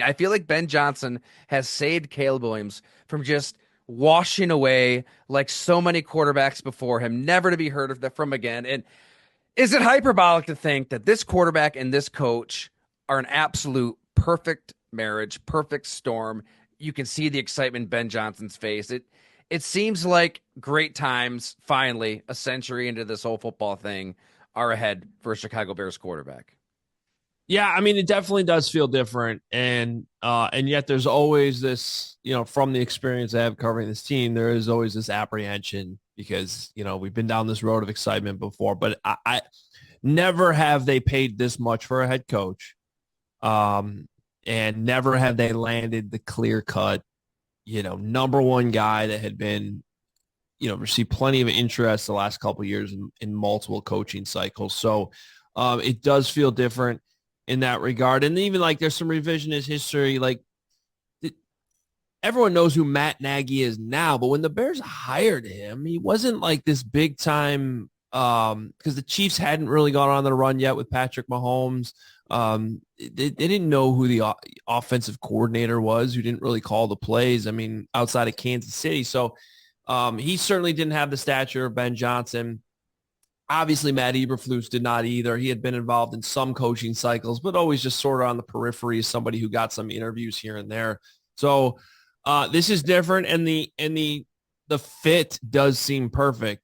I feel like Ben Johnson has saved Caleb Williams from just washing away like so many quarterbacks before him, never to be heard of from again. And is it hyperbolic to think that this quarterback and this coach are an absolute perfect marriage, perfect storm? You can see the excitement in Ben Johnson's face. It seems like great times, finally, a century into this whole football thing, are ahead for a Chicago Bears quarterback. Yeah, I mean, it definitely does feel different, and yet there's always this, from the experience I have covering this team, there is always this apprehension because we've been down this road of excitement before, but I never have they paid this much for a head coach, and never have they landed the clear cut, number one guy that had been, received plenty of interest the last couple of years in multiple coaching cycles. So it does feel different in that regard. And even like there's some revisionist history. Like everyone knows who Matt Nagy is now, but when the Bears hired him, he wasn't like this big time because the Chiefs hadn't really gone on the run yet with Patrick Mahomes. They didn't know who the offensive coordinator was, who didn't really call the plays. I mean, outside of Kansas City. So he certainly didn't have the stature of Ben Johnson. Obviously, Matt Eberflus did not either. He had been involved in some coaching cycles, but always just sort of on the periphery as somebody who got some interviews here and there. So this is different, and the fit does seem perfect.